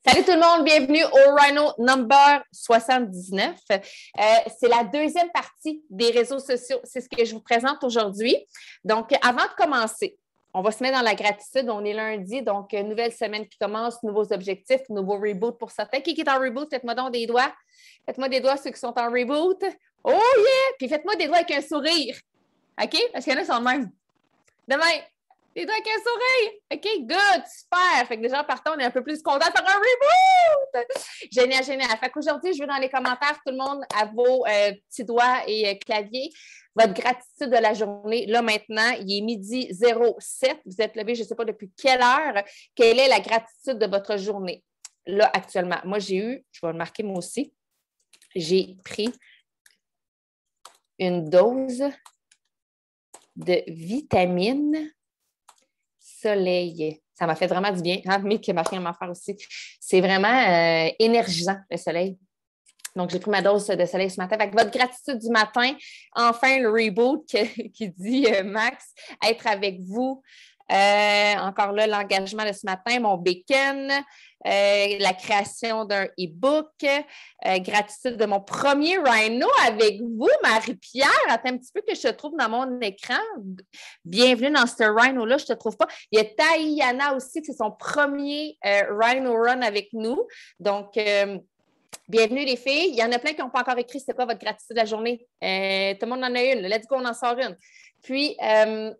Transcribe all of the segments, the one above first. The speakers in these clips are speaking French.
Salut tout le monde, bienvenue au Rhino number 79. C'est la deuxième partie des réseaux sociaux. C'est ce que je vous présente aujourd'hui. Donc, avant de commencer, on va se mettre dans la gratitude. On est lundi, donc nouvelle semaine qui commence, nouveaux objectifs, nouveau reboot pour certains. Qui est en reboot? Faites-moi donc des doigts. Faites-moi des doigts ceux qui sont en reboot. Oh yeah! Puis faites-moi des doigts avec un sourire. OK? Parce qu'il y en a qui sont de même. Demain. Des doigts avec un sourire. OK, good, super. Fait que déjà, partant, on est un peu plus content de faire un reboot. Génial, génial. Fait qu'aujourd'hui, je veux dans les commentaires, tout le monde, à vos petits doigts et claviers, votre gratitude de la journée. Là, maintenant, il est midi 07. Vous êtes levé, je ne sais pas depuis quelle heure. Quelle est la gratitude de votre journée? Là, actuellement. Moi, je vais le marquer moi aussi, j'ai pris une dose de vitamine soleil. Ça m'a fait vraiment du bien. Mais qui m'a fait m'en faire aussi. C'est vraiment énergisant, le soleil. Donc, j'ai pris ma dose de soleil ce matin. Avec votre gratitude du matin, enfin, le reboot qui dit Max, être avec vous. Encore là, l'engagement de ce matin, mon bacon, la création d'un e-book, gratitude de mon premier Rhino avec vous, Marie-Pierre. Attends un petit peu que je te trouve dans mon écran. Bienvenue dans ce Rhino-là, je ne te trouve pas. Il y a Taïana aussi, c'est son premier Rhino Run avec nous. Donc, bienvenue les filles. Il y en a plein qui n'ont pas encore écrit c'est quoi votre gratitude de la journée. Tout le monde en a une. Let's go, on en sort une. Puis, en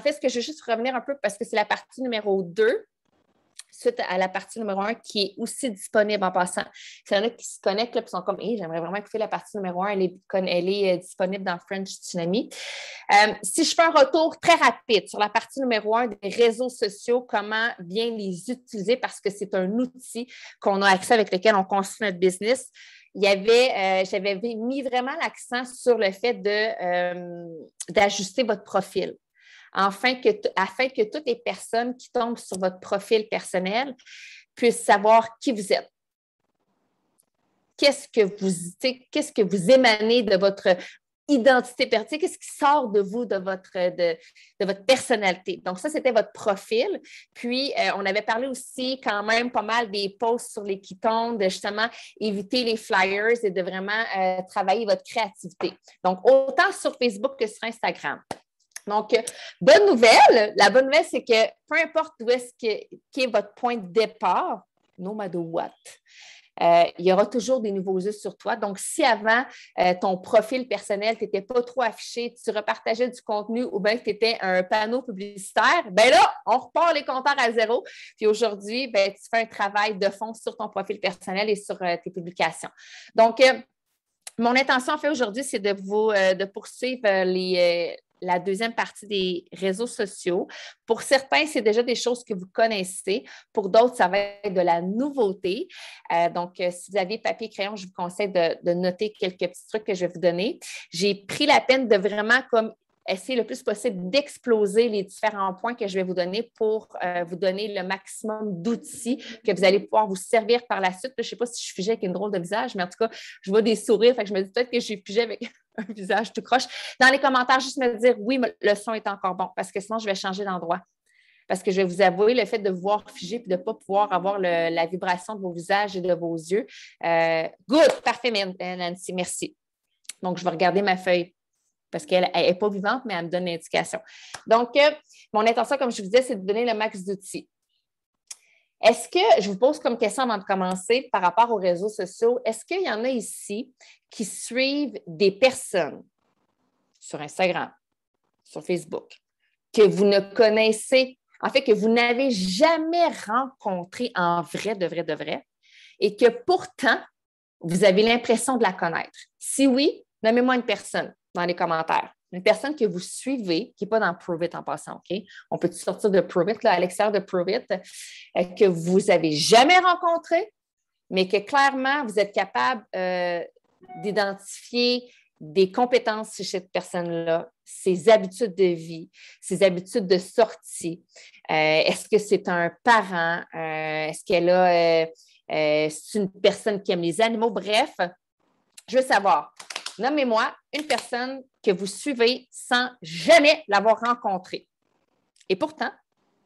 fait, ce que je veux juste revenir un peu parce que c'est la partie numéro 2, suite à la partie numéro 1 qui est aussi disponible en passant. Il y en a qui se connectent et sont comme hey, j'aimerais vraiment écouter la partie numéro 1, elle est disponible dans French Tsunami. Si je fais un retour très rapide sur la partie numéro 1 des réseaux sociaux, comment bien les utiliser parce que c'est un outil qu'on a accès avec lequel on construit notre business. J'avais mis vraiment l'accent sur le fait d'ajuster votre profil. Afin que toutes les personnes qui tombent sur votre profil personnel puissent savoir qui vous êtes. Qu'est-ce que vous émanez de votre identité personnelle? Qu'est-ce qui sort de vous, de votre personnalité? Donc, ça, c'était votre profil. Puis, on avait parlé aussi quand même pas mal des posts sur les Kitons, de justement éviter les flyers et de vraiment travailler votre créativité. Donc, autant sur Facebook que sur Instagram. Donc, bonne nouvelle. La bonne nouvelle, c'est que peu importe où est-ce qu'est votre point de départ, no matter what, il y aura toujours des nouveaux yeux sur toi. Donc, si avant, ton profil personnel, tu n'étais pas trop affiché, tu repartageais du contenu ou bien que tu étais un panneau publicitaire, bien là, on repart les compteurs à zéro. Puis aujourd'hui, tu fais un travail de fond sur ton profil personnel et sur tes publications. Donc, mon intention, en fait, aujourd'hui, c'est de poursuivre la deuxième partie des réseaux sociaux. Pour certains, c'est déjà des choses que vous connaissez. Pour d'autres, ça va être de la nouveauté. Donc, si vous avez papier et crayon, je vous conseille de noter quelques petits trucs que je vais vous donner. J'ai pris la peine de vraiment essayer le plus possible d'exploser les différents points que je vais vous donner pour vous donner le maximum d'outils que vous allez pouvoir vous servir par la suite. Je ne sais pas si je figeais avec une drôle de visage, mais en tout cas, je vois des sourires, fait que je me dis peut-être que j'ai figé avec un visage tout croche. Dans les commentaires, juste me dire oui, le son est encore bon, parce que sinon, je vais changer d'endroit. Parce que je vais vous avouer, le fait de vous voir figer et de ne pas pouvoir avoir la vibration de vos visages et de vos yeux. Good, parfait, Nancy, merci. Donc, je vais regarder ma feuille. Parce qu'elle n'est pas vivante, mais elle me donne l'indication. Donc, mon intention, comme je vous disais, c'est de donner le max d'outils. Est-ce que, je vous pose comme question avant de commencer par rapport aux réseaux sociaux, est-ce qu'il y en a ici qui suivent des personnes sur Instagram, sur Facebook, que vous ne connaissez, en fait, que vous n'avez jamais rencontré en vrai, de vrai, et que pourtant, vous avez l'impression de la connaître? Si oui, nommez-moi une personne dans les commentaires. Une personne que vous suivez, qui n'est pas dans Prove It en passant, OK? On peut sortir de Prove It, là, à l'extérieur de Prove It, que vous n'avez jamais rencontré, mais que clairement, vous êtes capable d'identifier des compétences chez cette personne-là, ses habitudes de vie, ses habitudes de sortie. Est-ce que c'est un parent? Est-ce qu'elle a... c'est une personne qui aime les animaux? Bref, je veux savoir... Nommez-moi une personne que vous suivez sans jamais l'avoir rencontrée. Et pourtant,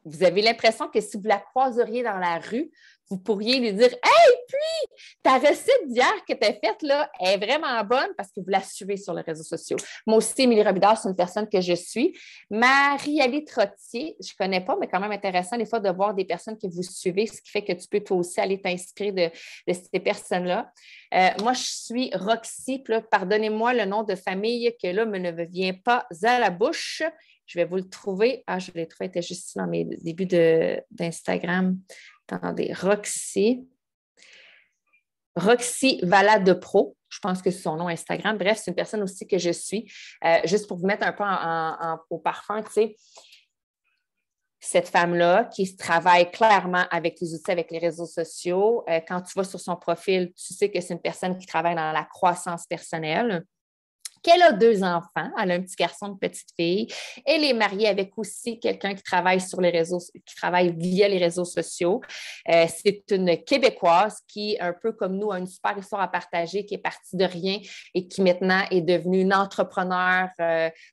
vous avez l'impression que si vous la croiseriez dans la rue, vous pourriez lui dire « Hey, puis, ta recette d'hier que tu as faite là, est vraiment bonne parce que vous la suivez sur les réseaux sociaux. » Moi aussi, Émilie Robidard, c'est une personne que je suis. Marie-Alie Trottier, je ne connais pas, mais quand même intéressant des fois de voir des personnes que vous suivez, ce qui fait que tu peux toi aussi aller t'inspirer de ces personnes-là. Moi, je suis Roxy, puis là, pardonnez-moi le nom de famille que là me ne vient pas à la bouche. Je vais vous le trouver. Ah, je l'ai trouvé, était juste dans mes débuts d'Instagram. Attendez, Roxy Valade Pro, je pense que c'est son nom Instagram. Bref, c'est une personne aussi que je suis. Juste pour vous mettre un peu au parfum, tu sais, cette femme-là qui travaille clairement avec les outils, avec les réseaux sociaux. Quand tu vas sur son profil, tu sais que c'est une personne qui travaille dans la croissance personnelle. Qu'elle a 2 enfants, elle a un petit garçon, une petite fille. Elle est mariée avec aussi quelqu'un qui travaille sur les réseaux, qui travaille via les réseaux sociaux. C'est une Québécoise qui, un peu comme nous, a une super histoire à partager, qui est partie de rien et qui maintenant est devenue une entrepreneure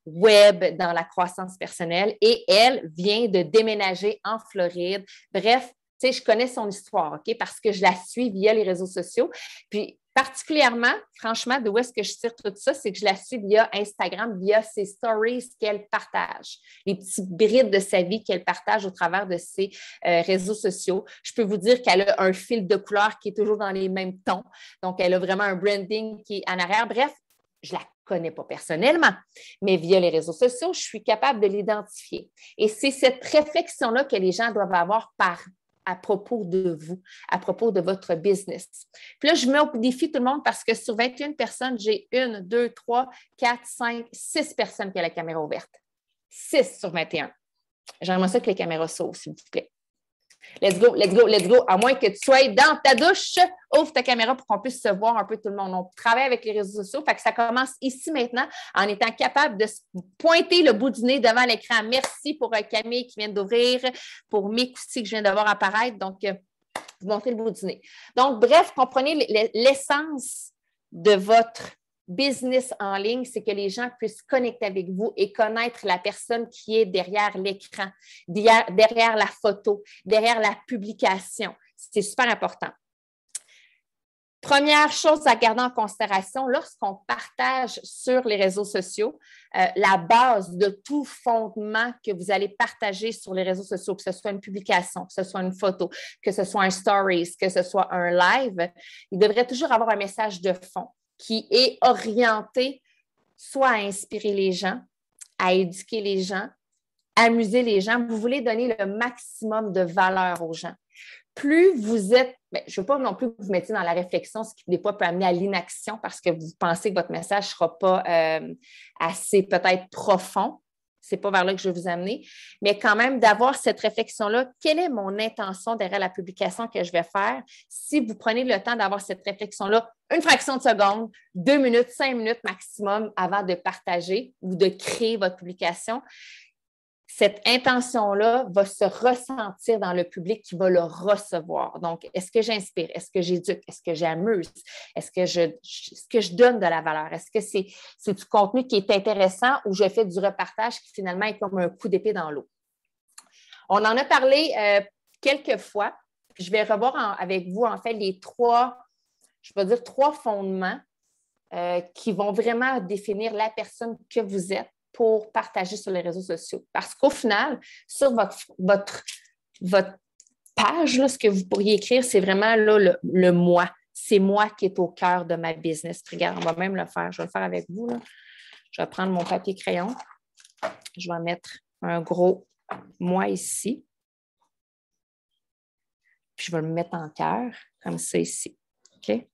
web dans la croissance personnelle. Et elle vient de déménager en Floride. Bref, tu sais, je connais son histoire, OK, parce que je la suis via les réseaux sociaux. Puis, particulièrement, franchement, de où est-ce que je tire tout ça, c'est que je la suis via Instagram, via ses stories qu'elle partage, les petites brides de sa vie qu'elle partage au travers de ses réseaux sociaux. Je peux vous dire qu'elle a un fil de couleur qui est toujours dans les mêmes tons. Donc, elle a vraiment un branding qui est en arrière. Bref, je ne la connais pas personnellement, mais via les réseaux sociaux, je suis capable de l'identifier. Et c'est cette réflexion-là que les gens doivent avoir à propos de vous, à propos de votre business. Puis là, je mets au défi tout le monde parce que sur 21 personnes, j'ai 1, 2, 3, 4, 5, 6 personnes qui ont la caméra ouverte. 6 sur 21. J'aimerais ça que les caméras s'ouvrent, s'il vous plaît. Let's go, let's go, let's go. À moins que tu sois dans ta douche, ouvre ta caméra pour qu'on puisse se voir un peu tout le monde. On travaille avec les réseaux sociaux, fait que ça commence ici maintenant en étant capable de pointer le bout du nez devant l'écran. Merci pour Camille qui vient d'ouvrir, pour Mick aussi que je viens de voir apparaître. Donc, vous montez le bout du nez. Donc, bref, comprenez l'essence de votre business en ligne, c'est que les gens puissent connecter avec vous et connaître la personne qui est derrière l'écran, derrière la photo, derrière la publication. C'est super important. Première chose à garder en considération, lorsqu'on partage sur les réseaux sociaux, la base de tout fondement que vous allez partager sur les réseaux sociaux, que ce soit une publication, que ce soit une photo, que ce soit un stories, que ce soit un live, il devrait toujours avoir un message de fond qui est orienté soit à inspirer les gens, à éduquer les gens, à amuser les gens. Vous voulez donner le maximum de valeur aux gens. Plus vous êtes, je ne veux pas non plus que vous mettiez dans la réflexion, ce qui des fois peut amener à l'inaction parce que vous pensez que votre message ne sera pas assez peut-être profond. Ce n'est pas vers là que je vais vous amener, mais quand même d'avoir cette réflexion-là, quelle est mon intention derrière la publication que je vais faire? Si vous prenez le temps d'avoir cette réflexion-là, une fraction de seconde, 2 minutes, 5 minutes maximum avant de partager ou de créer votre publication, cette intention-là va se ressentir dans le public qui va le recevoir. Donc, est-ce que j'inspire? Est-ce que j'éduque? Est-ce que j'amuse? Est-ce que je donne de la valeur? Est-ce que c'est du contenu qui est intéressant ou je fais du repartage qui finalement est comme un coup d'épée dans l'eau? On en a parlé quelques fois. Je vais revoir avec vous, en fait, les 3 fondements qui vont vraiment définir la personne que vous êtes pour partager sur les réseaux sociaux. Parce qu'au final, sur votre page, là, ce que vous pourriez écrire, c'est vraiment là, le moi. C'est moi qui est au cœur de ma business. Regarde, on va même le faire. Je vais le faire avec vous. Là. Je vais prendre mon papier crayon. Je vais mettre un gros moi ici. Puis je vais le mettre en cœur, comme ça ici. OK?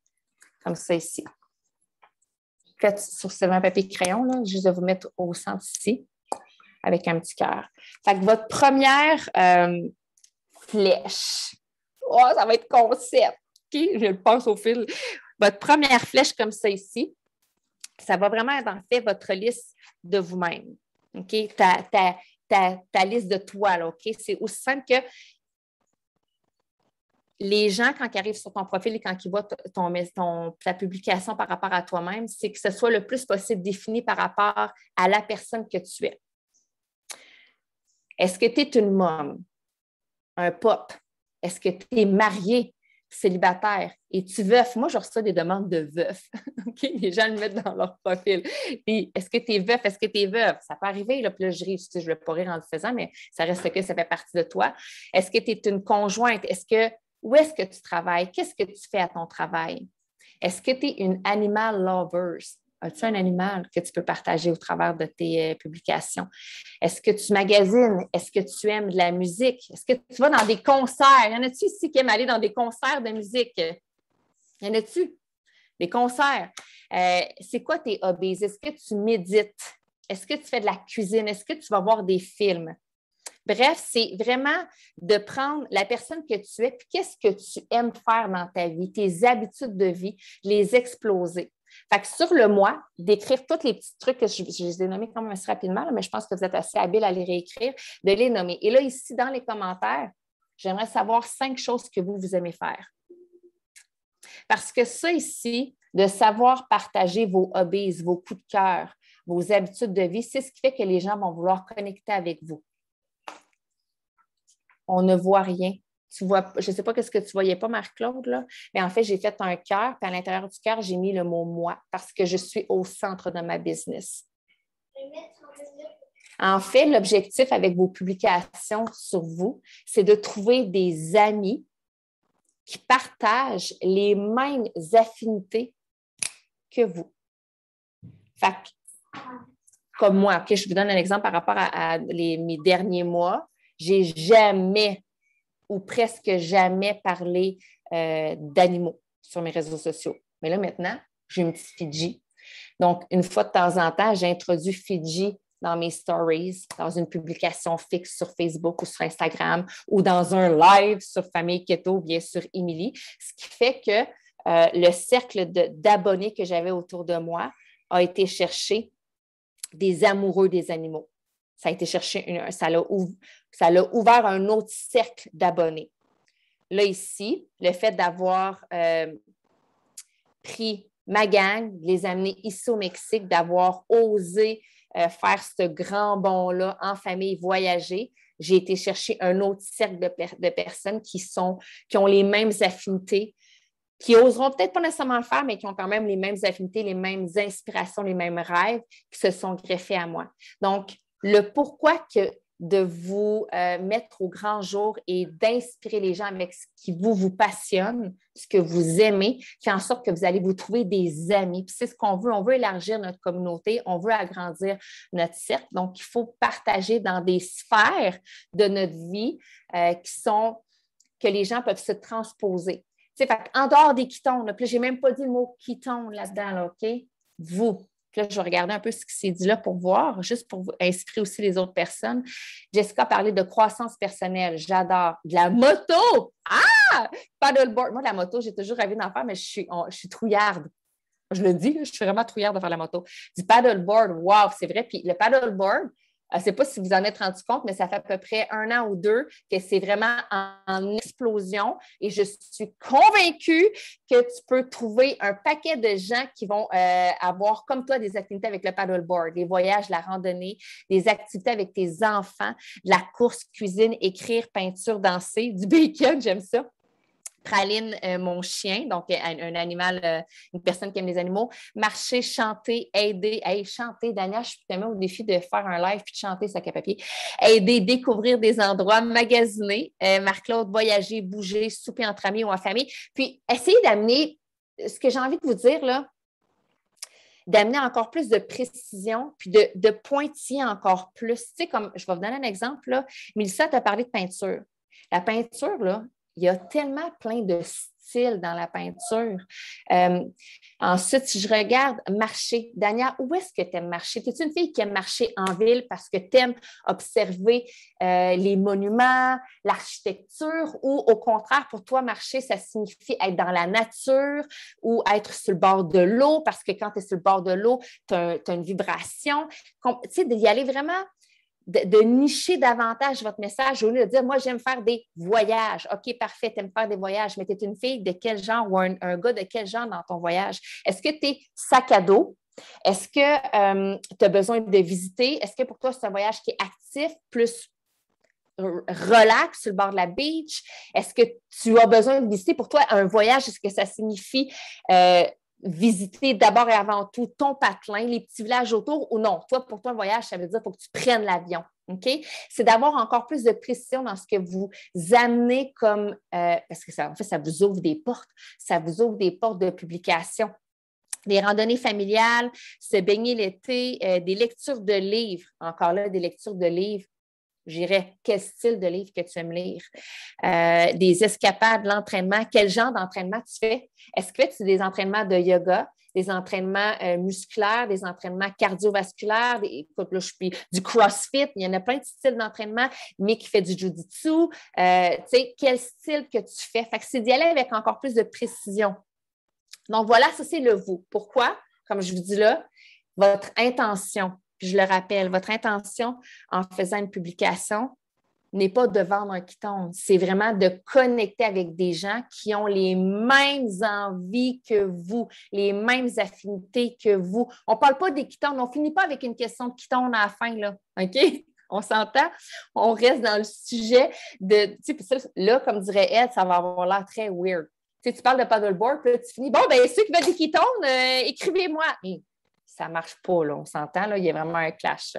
Comme ça ici. Faites sur ce papier crayon, là, juste de vous mettre au centre ici, avec un petit cœur. Fait que votre première flèche, ça va être concept, OK? Je le pense au fil. Votre première flèche comme ça ici, ça va vraiment être en fait votre liste de vous-même, OK? Ta liste de toi, là, OK? C'est aussi simple que les gens, quand ils arrivent sur ton profil et quand ils voient ta publication par rapport à toi-même, c'est que ce soit le plus possible défini par rapport à la personne que tu es. Est-ce que tu es une môme? un pop? Est-ce que tu es marié, célibataire? Es-tu veuf? Moi, je reçois des demandes de veuf. Okay? Les gens le mettent dans leur profil. Puis, est-ce que tu es veuf? Est-ce que tu es veuve? Ça peut arriver, là, puis là, je ris, je ne vais pas rire en le faisant, mais ça reste que ça fait partie de toi. Est-ce que tu es une conjointe? Où est-ce que tu travailles? Qu'est-ce que tu fais à ton travail? Est-ce que tu es une animal lover? As-tu un animal que tu peux partager au travers de tes publications? Est-ce que tu magasines? Est-ce que tu aimes de la musique? Est-ce que tu vas dans des concerts? Y en a-tu ici qui aiment aller dans des concerts de musique? Y en a-tu? Des concerts. C'est quoi tes hobbies? Est-ce que tu médites? Est-ce que tu fais de la cuisine? Est-ce que tu vas voir des films? Bref, c'est vraiment de prendre la personne que tu es, puis qu'est-ce que tu aimes faire dans ta vie, tes habitudes de vie, les exploser. Fait que sur le moi, d'écrire tous les petits trucs que je les ai nommés quand même assez rapidement, là, mais je pense que vous êtes assez habile à les réécrire, de les nommer. Et là, ici, dans les commentaires, j'aimerais savoir 5 choses que vous aimez faire. Parce que ça ici, de savoir partager vos hobbies, vos coups de cœur, vos habitudes de vie, c'est ce qui fait que les gens vont vouloir connecter avec vous. On ne voit rien. Tu vois, je ne sais pas ce que tu ne voyais pas, Marc-Claude, là, mais en fait, j'ai fait un cœur, puis à l'intérieur du cœur, j'ai mis le mot « moi » parce que je suis au centre de ma business. En fait, l'objectif avec vos publications sur vous, c'est de trouver des amis qui partagent les mêmes affinités que vous. Fait que, comme moi, OK, je vous donne un exemple par rapport à mes derniers mois. J'ai jamais ou presque jamais parlé d'animaux sur mes réseaux sociaux. Mais là, maintenant, j'ai une petite Fidji. Donc, une fois de temps en temps, j'ai introduit Fidji dans mes stories, dans une publication fixe sur Facebook ou sur Instagram ou dans un live sur Famille Keto, bien sûr, Émilie. Ce qui fait que le cercle d'abonnés que j'avais autour de moi a été chercher des amoureux des animaux. Ça a été chercher, ça l'a ouvert un autre cercle d'abonnés. Là, ici, le fait d'avoir pris ma gang, les amener ici au Mexique, d'avoir osé faire ce grand bond-là en famille, voyager, j'ai été chercher un autre cercle de personnes qui ont les mêmes affinités, qui oseront peut-être pas nécessairement le faire, mais qui ont quand même les mêmes affinités, les mêmes inspirations, les mêmes rêves qui se sont greffés à moi. Donc, le pourquoi que de vous mettre au grand jour et d'inspirer les gens avec ce qui vous passionne, ce que vous aimez, fait en sorte que vous allez vous trouver des amis. Puis c'est ce qu'on veut. On veut élargir notre communauté, on veut agrandir notre cercle. Donc, il faut partager dans des sphères de notre vie que les gens peuvent se transposer. Fait en dehors des ketons, là, puis je n'ai même pas dit le mot keton là-dedans, là, OK? Vous. Puis là, je vais regarder un peu ce qui s'est dit là pour voir, juste pour inspirer aussi les autres personnes. Jessica a parlé de croissance personnelle. J'adore. De la moto! Ah! Paddleboard. Moi, la moto, j'ai toujours rêvé d'en faire, mais je suis trouillarde. Je le dis, je suis vraiment trouillarde de faire la moto. Du paddleboard, wow, c'est vrai. Puis le paddleboard, je ne sais pas si vous en êtes rendu compte, mais ça fait à peu près 1 an ou 2 que c'est vraiment en explosion et je suis convaincue que tu peux trouver un paquet de gens qui vont avoir, comme toi, des activités avec le paddleboard, des voyages, la randonnée, des activités avec tes enfants, de la course, cuisine, écrire, peinture, danser, du bacon, j'aime ça. Praline, mon chien, donc un animal, une personne qui aime les animaux, marcher, chanter, aider. Hey, chanter, Dania, je suis tellement au défi de faire un live puis de chanter sac à papier. Aider, découvrir des endroits, magasiner, Marc-Claude, voyager, bouger, souper entre amis ou en famille. Puis, essayer d'amener, ce que j'ai envie de vous dire, là, d'amener encore plus de précision puis de pointiller encore plus. Tu sais, comme je vais vous donner un exemple, là. Mélissa t'a parlé de peinture. La peinture, là, il y a tellement plein de styles dans la peinture. Ensuite, si je regarde marcher, Dania, où est-ce que tu aimes marcher? Es-tu une fille qui aime marcher en ville parce que tu aimes observer les monuments, l'architecture ou au contraire, pour toi, marcher, ça signifie être dans la nature ou être sur le bord de l'eau parce que quand tu es sur le bord de l'eau, tu as une vibration. Tu sais, d'y aller vraiment de nicher davantage votre message au lieu de dire, moi, j'aime faire des voyages. OK, parfait, tu aimes faire des voyages, mais tu es une fille de quel genre ou un gars de quel genre dans ton voyage? Est-ce que tu es sac à dos? Est-ce que tu as besoin de visiter? Est-ce que pour toi, c'est un voyage qui est actif plus relax sur le bord de la beach? Est-ce que tu as besoin de visiter pour toi un voyage? Est-ce que ça signifie visiter d'abord et avant tout ton patelin, les petits villages autour ou non? Toi, pour toi, un voyage, ça veut dire qu'il faut que tu prennes l'avion. OK? C'est d'avoir encore plus de précision dans ce que vous amenez comme, parce que ça, en fait, ça vous ouvre des portes. Ça vous ouvre des portes de publication. Des randonnées familiales, se baigner l'été, des lectures de livres. Encore là, des lectures de livres. J'irais, quel style de livre que tu aimes lire? Des escapades, l'entraînement. Quel genre d'entraînement tu fais? Est-ce que tu fais des entraînements de yoga, des entraînements musculaires, des entraînements cardiovasculaires, écoute, là, du CrossFit, il y en a plein de styles d'entraînement, mais qui fait du Jiu-Jitsu. Tu sais, quel style que tu fais? Fait que c'est d'y aller avec encore plus de précision. Donc voilà, ça c'est le vous. Pourquoi? Comme je vous dis là, votre intention. Puis je le rappelle, votre intention en faisant une publication n'est pas de vendre un Ketone. C'est vraiment de connecter avec des gens qui ont les mêmes envies que vous, les mêmes affinités que vous. On ne parle pas des Ketones. On ne finit pas avec une question de Ketone à la fin, là. OK? On s'entend? On reste dans le sujet de... Tu sais, là, comme dirait Ed, ça va avoir l'air très weird. Tu sais, tu parles de paddleboard, puis là, tu finis, bon, ben ceux qui veulent des Ketones, écrivez-moi. Ça ne marche pas, là, on s'entend, là, il y a vraiment un clash.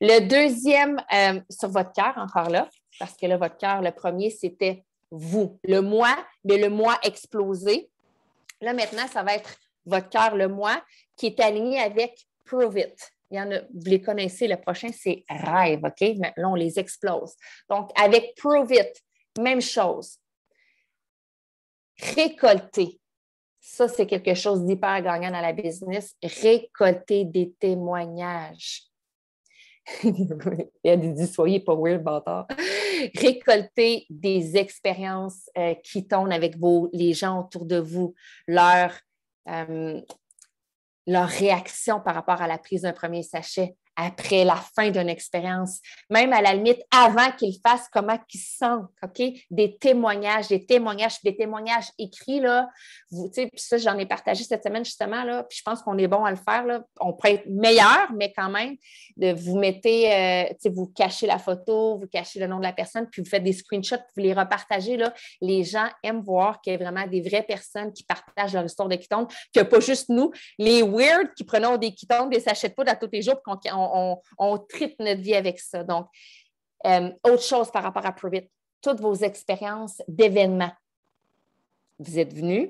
Le deuxième, sur votre cœur, encore là, parce que là, votre cœur, le premier, c'était vous. Le moi, mais le moi explosé. Là, maintenant, ça va être votre cœur, le moi, qui est aligné avec Prove It. Il y en a, vous les connaissez, le prochain, c'est Rêve, OK? Mais là, on les explose. Donc, avec Prove It, même chose. Récolter. Ça, c'est quelque chose d'hyper gagnant dans la business. Récolter des témoignages. Il y a des soyez pas weird, bâtard. Récolter des expériences qui tournent avec les gens autour de vous, leur réaction par rapport à la prise d'un premier sachet, après la fin d'une expérience, même à la limite, avant qu'ils fassent, comment ils se sentent, OK? Des témoignages écrits, là. Tu sais, puis ça, j'en ai partagé cette semaine, justement, là, puis je pense qu'on est bon à le faire, là. On peut être meilleur, mais quand même, vous mettez, tu sais, vous cachez la photo, vous cachez le nom de la personne, puis vous faites des screenshots, puis vous les repartagez, là. Les gens aiment voir qu'il y a vraiment des vraies personnes qui partagent leur histoire de Ketone, qu'il n'y a pas juste nous, les weird qui prenons des Ketones, des sachets de poudre à tous les jours, puis on tripe notre vie avec ça. Donc, autre chose par rapport à Prove It, toutes vos expériences d'événements. Vous êtes venus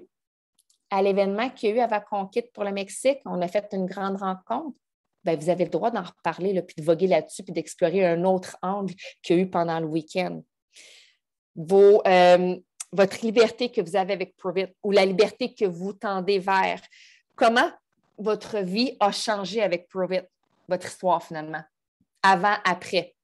à l'événement qu'il y a eu avant qu'on quitte pour le Mexique. On a fait une grande rencontre. Bien, vous avez le droit d'en reparler, là, puis de voguer là-dessus, puis d'explorer un autre angle qu'il y a eu pendant le week-end. Votre liberté que vous avez avec Prove It ou la liberté que vous tendez vers. Comment votre vie a changé avec Prove It? Votre histoire, finalement. Avant, après.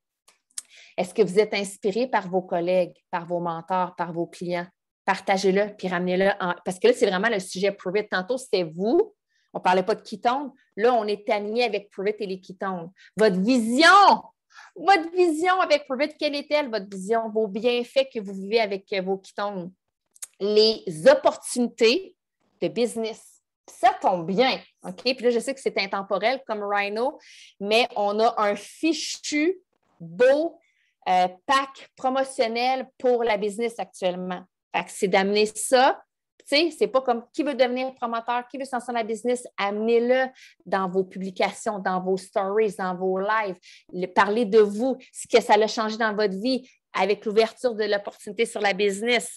Est-ce que vous êtes inspiré par vos collègues, par vos mentors, par vos clients? Partagez-le, puis ramenez-le Parce que là, c'est vraiment le sujet Prove It. Tantôt, c'était vous. On ne parlait pas de Ketone. Là, on est aligné avec Prove It et les Ketones. Votre vision avec Prove It, quelle est-elle, votre vision? Vos bienfaits que vous vivez avec vos Ketones. Les opportunités de business. Ça tombe bien, OK? Puis là, je sais que c'est intemporel comme Rhino, mais on a un fichu beau pack promotionnel pour la business actuellement. Fait que c'est d'amener ça. Tu sais, c'est pas comme qui veut devenir promoteur, qui veut s'en sortir dans la business, amenez-le dans vos publications, dans vos stories, dans vos lives. Parlez de vous, ce que ça a changé dans votre vie avec l'ouverture de l'opportunité sur la business.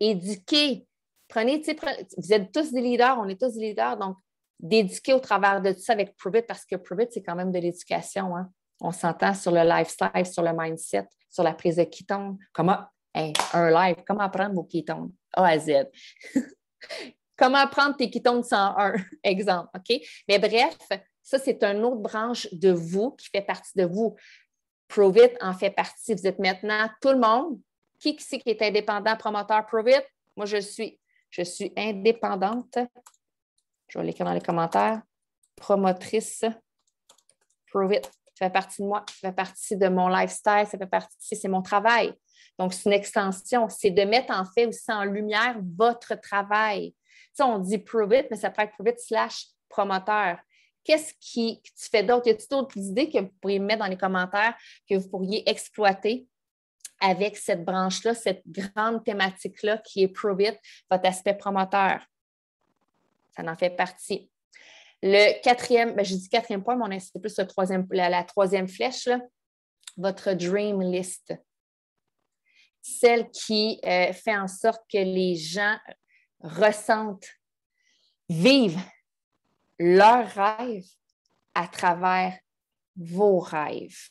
Éduquer. Vous êtes tous des leaders, on est tous des leaders, donc d'éduquer au travers de tout ça avec Prove It, parce que Prove It, c'est quand même de l'éducation. Hein? On s'entend sur le lifestyle, sur le mindset, sur la prise de Ketone. Comment prendre vos Ketones A à Z. Comment prendre tes Ketones 101, exemple, OK? Mais bref, ça, c'est une autre branche de vous qui fait partie de vous. Prove It en fait partie. Vous êtes maintenant tout le monde. Qui c'est qui est indépendant, promoteur Prove It? Moi, je suis indépendante. Je vais l'écrire dans les commentaires. Promotrice Prove It. Ça fait partie de moi, ça fait partie de mon lifestyle, ça fait partie, c'est mon travail. Donc, c'est une extension. C'est de mettre en fait aussi en lumière votre travail. Tu sais, on dit Prove It, mais ça peut être Prove It / promoteur. qu'est-ce que tu fais d'autre? Y a-t-il d'autres idées que vous pourriez mettre dans les commentaires que vous pourriez exploiter avec cette branche-là, cette grande thématique-là qui est Prove It, votre aspect promoteur? Ça en fait partie. Le quatrième, je dis quatrième point, mais c'est plus la troisième flèche, là, votre dream list. Celle qui fait en sorte que les gens ressentent, vivent leurs rêves à travers vos rêves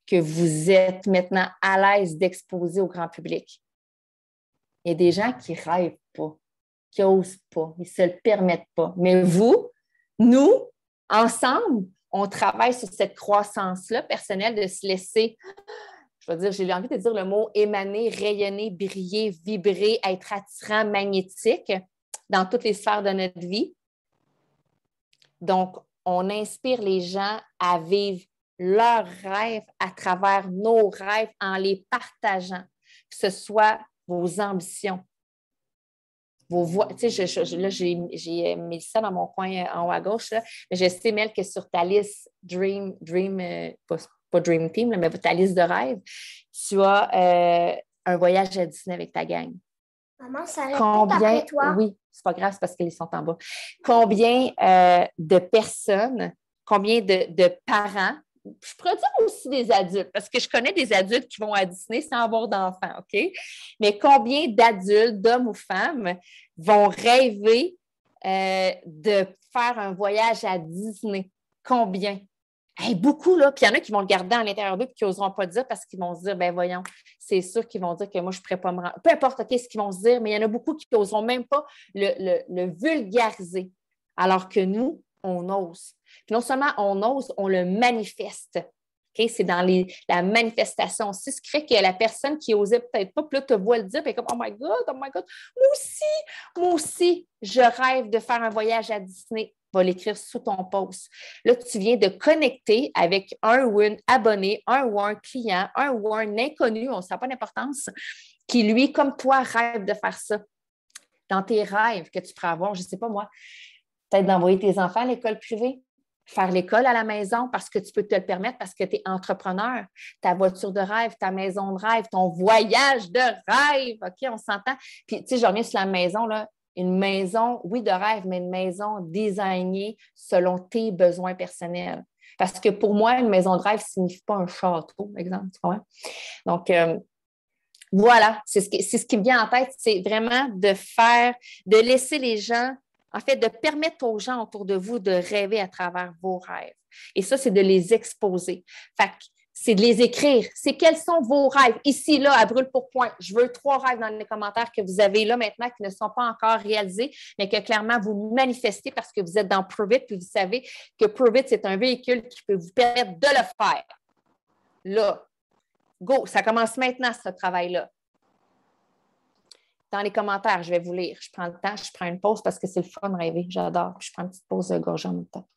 que vous êtes maintenant à l'aise d'exposer au grand public. Il y a des gens qui ne rêvent pas, qui n'osent pas, ils ne se le permettent pas. Mais vous, nous, ensemble, on travaille sur cette croissance-là personnelle de se laisser, je vais dire, j'ai envie de dire le mot émaner, rayonner, briller, vibrer, être attirant, magnétique dans toutes les sphères de notre vie. Donc, on inspire les gens à vivre leurs rêves à travers nos rêves en les partageant, que ce soit vos ambitions, vos voix. Tu sais, là, j'ai mis ça dans mon coin en haut à gauche, là, mais je sais, Mel, que sur ta liste pas Dream Team, là, mais ta liste de rêves, tu as un voyage à Disney avec ta gang. Maman, ça répète après toi. Oui, c'est pas grave, c'est parce qu'ils sont en bas. Combien de personnes, combien de parents, je pourrais dire aussi des adultes, parce que je connais des adultes qui vont à Disney sans avoir d'enfants, OK? Mais combien d'adultes, d'hommes ou femmes, vont rêver de faire un voyage à Disney? Combien? Hey, beaucoup, là. Puis il y en a qui vont le garder à l'intérieur d'eux et qui n'oseront pas dire parce qu'ils vont se dire, ben voyons, c'est sûr qu'ils vont dire que moi, je ne pourrais pas me rendre. Peu importe, OK, ce qu'ils vont se dire, mais il y en a beaucoup qui n'oseront même pas le vulgariser. Alors que nous, on ose. Puis non seulement on ose, on le manifeste. Okay? C'est dans la manifestation aussi, ce qui fait que la personne qui osait peut-être pas, puis là, te voit le dire, puis comme, oh my God, moi aussi, je rêve de faire un voyage à Disney. Va l'écrire sous ton post. Là, tu viens de connecter avec un ou une abonné, un ou un client, un ou un inconnu, on ne sait pas d'importance, qui, lui, comme toi, rêve de faire ça. Dans tes rêves que tu pourrais avoir, je ne sais pas moi, peut-être d'envoyer tes enfants à l'école privée, faire l'école à la maison parce que tu peux te le permettre, parce que tu es entrepreneur, ta voiture de rêve, ta maison de rêve, ton voyage de rêve, OK, on s'entend. Puis, tu sais, je reviens sur la maison, là, une maison, oui, de rêve, mais une maison designée selon tes besoins personnels. Parce que pour moi, une maison de rêve ne signifie pas un château, par exemple, tu comprends? Donc, voilà, c'est ce qui me vient en tête, c'est vraiment de laisser les gens, en fait, de permettre aux gens autour de vous de rêver à travers vos rêves. Et ça, c'est de les exposer. Fait que c'est de les écrire. C'est quels sont vos rêves. Ici, là, à brûle pour point, je veux 3 rêves dans les commentaires que vous avez là maintenant qui ne sont pas encore réalisés, mais que clairement vous manifestez parce que vous êtes dans Prove It, puis vous savez que Prove It, c'est un véhicule qui peut vous permettre de le faire. Là, go, ça commence maintenant, ce travail-là. Dans les commentaires, je vais vous lire. Je prends le temps, je prends une pause parce que c'est le fun de rêver. J'adore. Je prends une petite pause de gorge en même temps.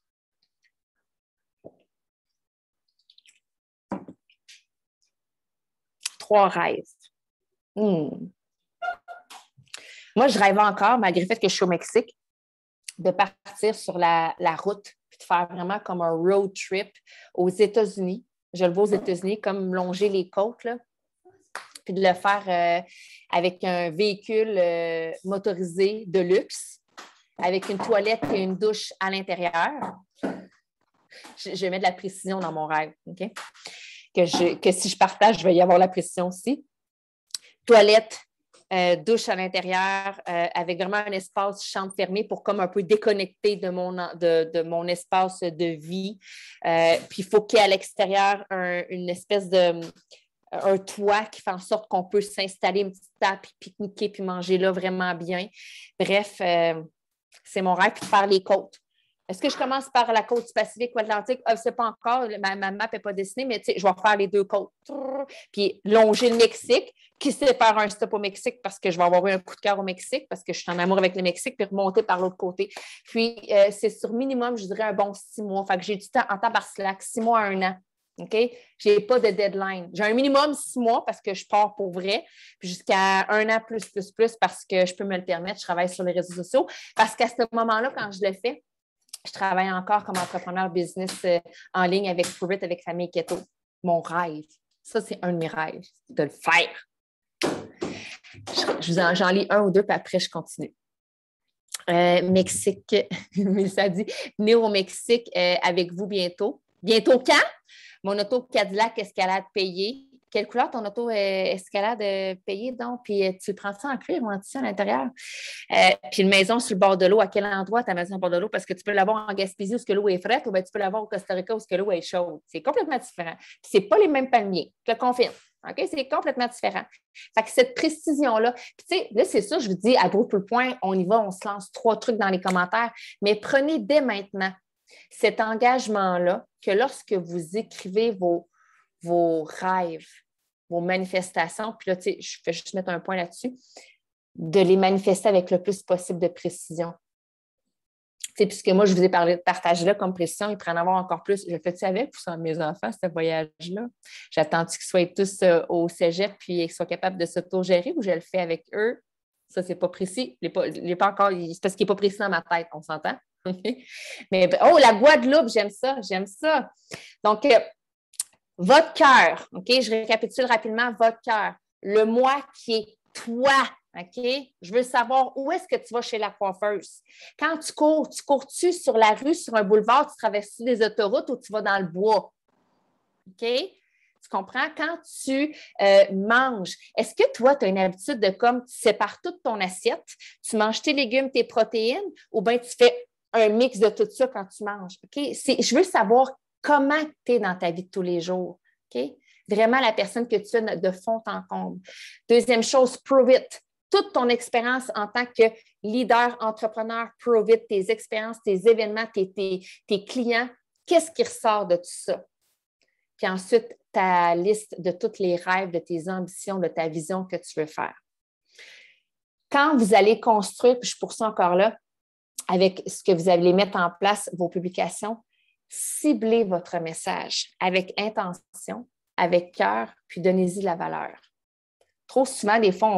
Trois rêves. Moi, je rêve encore, malgré le fait que je suis au Mexique, de partir sur la route et de faire vraiment comme un road trip aux États-Unis. Je le vois aux États-Unis, comme longer les côtes, là, puis de le faire avec un véhicule motorisé de luxe, avec une toilette et une douche à l'intérieur. Je mets de la précision dans mon rêve, OK? Que si je partage, je vais y avoir la précision aussi. Toilette, douche à l'intérieur, avec vraiment un espace chambre fermée pour comme un peu déconnecter de mon espace de vie. Puis il faut qu'il y ait à l'extérieur une espèce un toit qui fait en sorte qu'on peut s'installer une petite table, puis pique-niquer, puis manger là vraiment bien. Bref, c'est mon rêve, puis de faire les côtes. Est-ce que je commence par la côte du Pacifique ou Atlantique? Je ne sais pas encore, ma map n'est pas dessinée, mais je vais faire les 2 côtes. Puis longer le Mexique, qui sait faire un stop au Mexique parce que je vais avoir eu un coup de cœur au Mexique, parce que je suis en amour avec le Mexique, puis remonter par l'autre côté. Puis c'est sur minimum, je dirais, un bon 6 mois. Fait que j'ai du temps en tabarnak, 6 mois à 1 an. OK? Je n'ai pas de deadline. J'ai un minimum 6 mois parce que je pars pour vrai, puis jusqu'à 1 an plus parce que je peux me le permettre. Je travaille sur les réseaux sociaux. Parce qu'à ce moment-là, quand je le fais, Je travaille encore comme entrepreneur business en ligne avec Prove It, avec Famille Keto. Mon rêve. Ça, c'est un de mes rêves, de le faire. J'en lis un ou deux, puis après, je continue. Mexique, mais ça dit, venir au Mexique avec vous bientôt. Bientôt quand? Mon auto Cadillac Escalade payée. Quelle couleur ton auto Escalade payée, donc? Puis tu prends ça en cuir ou en tissu à l'intérieur? Puis une maison sur le bord de l'eau. À quel endroit ta maison au bord de l'eau? Parce que tu peux l'avoir en Gaspésie où l'eau est frette ou bien tu peux l'avoir au Costa Rica où l'eau est chaude. C'est complètement différent. Puis c'est pas les mêmes palmiers. Je te le confirme. OK? C'est complètement différent. Fait que cette précision-là, puis tu sais, là, c'est ça, je vous dis, à gros le point, on y va, on se lance 3 trucs dans les commentaires, mais prenez dès maintenant cet engagement-là que lorsque vous écrivez vos rêves, vos manifestations, puis là, tu sais, je vais juste mettre un point là-dessus, de les manifester avec le plus possible de précision. Tu sais, puisque moi, je vous ai parlé de partage-là comme précision, il pourrait en avoir encore plus. Je le fais-tu avec ou sans mes enfants, ce voyage-là? J'attends-tu qu'ils soient tous au cégep puis qu'ils soient capables de s'auto-gérer ou je le fais avec eux? Ça, c'est pas précis. Il n'est pas encore, c'est parce qu'il n'est pas précis dans ma tête, on s'entend? Mais, oh, la Guadeloupe, j'aime ça, j'aime ça. Donc, votre cœur, OK? Je récapitule rapidement votre cœur. Le moi qui est toi, OK? Je veux savoir où est-ce que tu vas chez la coiffeuse. Quand tu cours-tu sur la rue, sur un boulevard, tu traverses des autoroutes ou tu vas dans le bois? OK? Tu comprends? Quand tu manges, est-ce que toi, tu as une habitude de comme tu sépares toute ton assiette, tu manges tes légumes, tes protéines, ou bien tu fais un mix de tout ça quand tu manges? OK? Je veux savoir comment tu es dans ta vie de tous les jours. OK? Vraiment la personne que tu es de fond en comble. Deuxième chose, prove it. Toute ton expérience en tant que leader, entrepreneur, prove it, tes expériences, tes événements, tes clients, qu'est-ce qui ressort de tout ça? Puis ensuite, ta liste de tous les rêves, de tes ambitions, de ta vision que tu veux faire. Quand vous allez construire, puis je poursuis encore là, avec ce que vous allez mettre en place, vos publications, ciblez votre message avec intention, avec cœur, puis donnez-y de la valeur. Trop souvent, des fois,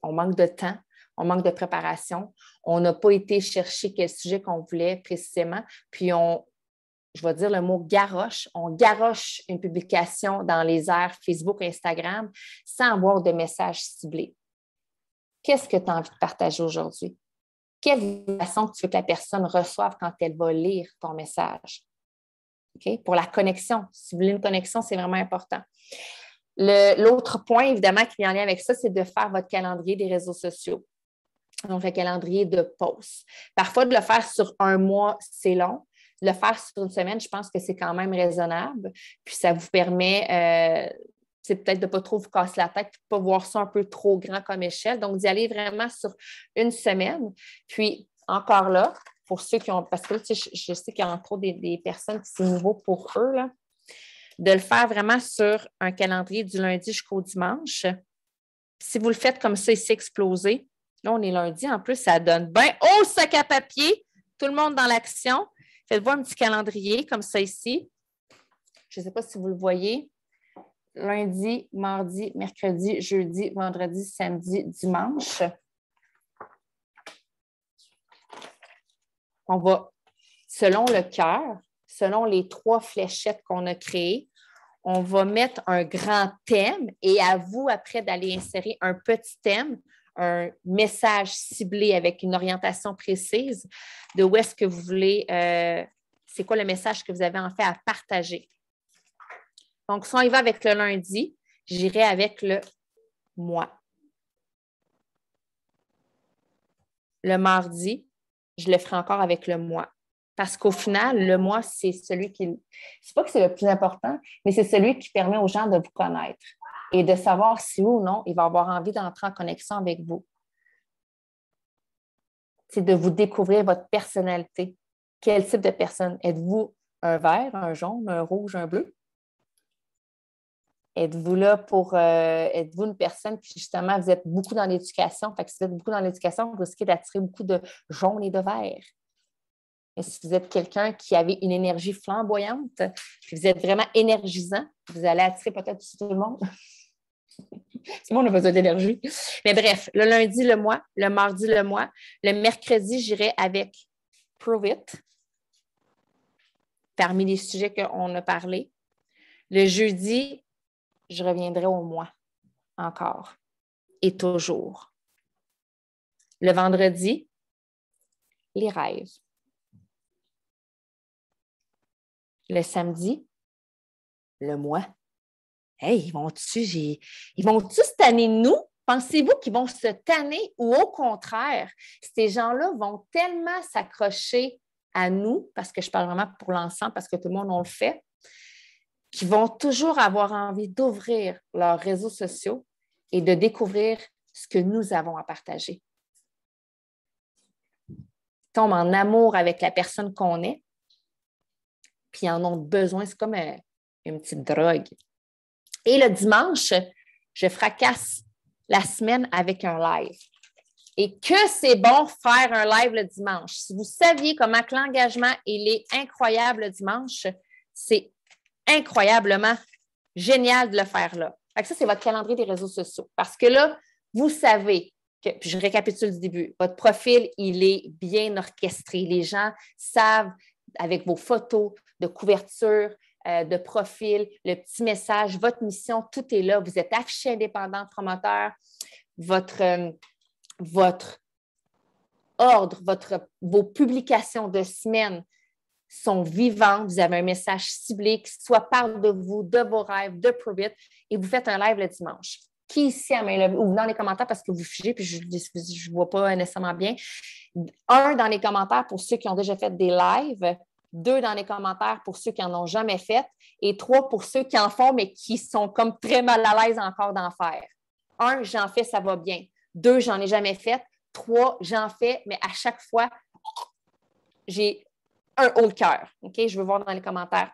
on manque de temps, on manque de préparation, on n'a pas été chercher quel sujet qu'on voulait précisément, puis je vais dire le mot garoche, on garoche une publication dans les airs Facebook, Instagram, sans avoir de message ciblé. Qu'est-ce que tu as envie de partager aujourd'hui? Quelle façon tu veux que la personne reçoive quand elle va lire ton message? Okay? Pour la connexion, cibler une connexion, c'est vraiment important. L'autre point, évidemment, qui est en lien avec ça, c'est de faire votre calendrier des réseaux sociaux. Donc, le calendrier de posts. Parfois, de le faire sur un mois, c'est long. De le faire sur une semaine, je pense que c'est quand même raisonnable. Puis, ça vous permet, c'est peut-être de ne pas trop vous casser la tête, de ne pas voir ça un peu trop grand comme échelle. Donc, d'y aller vraiment sur une semaine. Puis, encore là, pour ceux qui ont, parce que là, je sais qu'il y a entre autres des personnes qui c'est nouveau pour eux, là, de le faire vraiment sur un calendrier du lundi jusqu'au dimanche. Si vous le faites comme ça ici, explosé, là, on est lundi, en plus, ça donne bien au sac à papier, tout le monde dans l'action. Faites-vous un petit calendrier comme ça ici. Je ne sais pas si vous le voyez. Lundi, mardi, mercredi, jeudi, vendredi, samedi, dimanche. On va, selon le cœur, selon les 3 fléchettes qu'on a créées, on va mettre un grand thème et à vous, après, d'aller insérer un petit thème, un message ciblé avec une orientation précise de où est-ce que vous voulez, c'est quoi le message que vous avez en fait à partager. Donc, si on y va avec le lundi, j'irai avec le moi. Le mardi, je le ferai encore avec le moi. Parce qu'au final, le moi, c'est celui qui... C'est pas que c'est le plus important, mais c'est celui qui permet aux gens de vous connaître et de savoir si oui ou non, il va avoir envie d'entrer en connexion avec vous. C'est de vous découvrir votre personnalité. Quel type de personne? Êtes-vous un vert, un jaune, un rouge, un bleu? Êtes-vous là pour... êtes-vous une personne qui, justement, vous êtes beaucoup dans l'éducation? Fait que si vous êtes beaucoup dans l'éducation, vous risquez d'attirer beaucoup de jaune et de vert. Et si vous êtes quelqu'un qui avait une énergie flamboyante, puis vous êtes vraiment énergisant, vous allez attirer peut-être tout le monde. Tout le monde a besoin d'énergie. Mais bref, le lundi, le moi, le mardi, le moi, le mercredi, j'irai avec Prove It, parmi les sujets qu'on a parlé. Le jeudi, je reviendrai au moi, encore et toujours. Le vendredi, les rêves. Le samedi, le moi. Hey, ils vont-tu se tanner de nous? Pensez-vous qu'ils vont se tanner ou au contraire, ces gens-là vont tellement s'accrocher à nous, parce que je parle vraiment pour l'ensemble, parce que tout le monde, on le fait, qu'ils vont toujours avoir envie d'ouvrir leurs réseaux sociaux et de découvrir ce que nous avons à partager. Ils tombent en amour avec la personne qu'on est, puis ils en ont besoin. C'est comme une petite drogue. Et le dimanche, je fracasse la semaine avec un live. Et que c'est bon faire un live le dimanche. Si vous saviez comment que l'engagement il est incroyable le dimanche, c'est incroyablement génial de le faire là. Fait que ça, c'est votre calendrier des réseaux sociaux. Parce que là, vous savez que, puis je récapitule du début, votre profil, il est bien orchestré. Les gens savent, avec vos photos de couverture, de profil, le petit message, votre mission, tout est là. Vous êtes affiché indépendant, promoteur, votre ordre, vos publications de semaine sont vivantes. Vous avez un message ciblé qui soit parle de vous, de vos rêves, de Prove It, et vous faites un live le dimanche. Qui ici à main levée, ou dans les commentaires parce que vous figez, puis je ne vois pas nécessairement bien. 1 dans les commentaires pour ceux qui ont déjà fait des lives, 2 dans les commentaires pour ceux qui n'en ont jamais fait, et 3 pour ceux qui en font, mais qui sont comme très mal à l'aise encore d'en faire. 1, j'en fais, ça va bien. 2, j'en ai jamais fait. 3, j'en fais, mais à chaque fois, j'ai un haut le cœur. OK? Je veux voir dans les commentaires.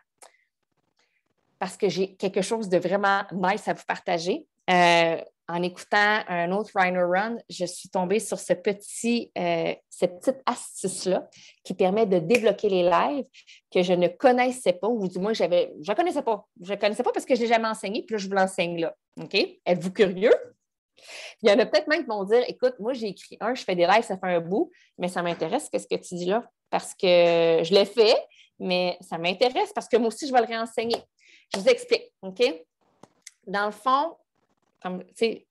Parce que j'ai quelque chose de vraiment nice à vous partager. En écoutant un autre Rhino Run, je suis tombée sur cette petite astuce-là qui permet de débloquer les lives que je ne connaissais pas, ou du moins, je ne connaissais pas. Je ne connaissais pas parce que je ne l'ai jamais enseigné, puis là, je vous l'enseigne là. OK? Êtes-vous curieux? Il y en a peut-être même qui vont dire, écoute, moi, j'ai écrit je fais des lives, ça fait un bout, mais ça m'intéresse, qu'est-ce que tu dis là? Parce que je l'ai fait, mais ça m'intéresse parce que moi aussi, je vais le réenseigner. Je vous explique, OK? Dans le fond, comme,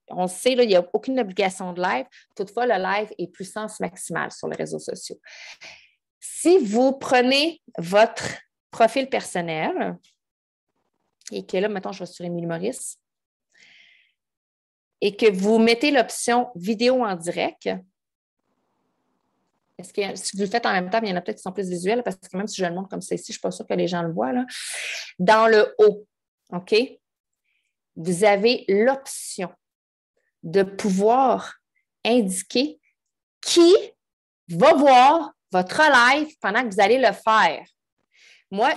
on sait, là, il n'y a aucune obligation de live. Toutefois, le live est puissance maximale sur les réseaux sociaux. Si vous prenez votre profil personnel et que là, mettons, je vais sur Émilie Maurice, et que vous mettez l'option vidéo en direct, est-ce que si vous le faites en même temps, il y en a peut-être qui sont plus visuels parce que même si je le montre comme ça ici, je ne suis pas sûre que les gens le voient. Là. Dans le haut, OK, vous avez l'option de pouvoir indiquer qui va voir votre live pendant que vous allez le faire. Moi,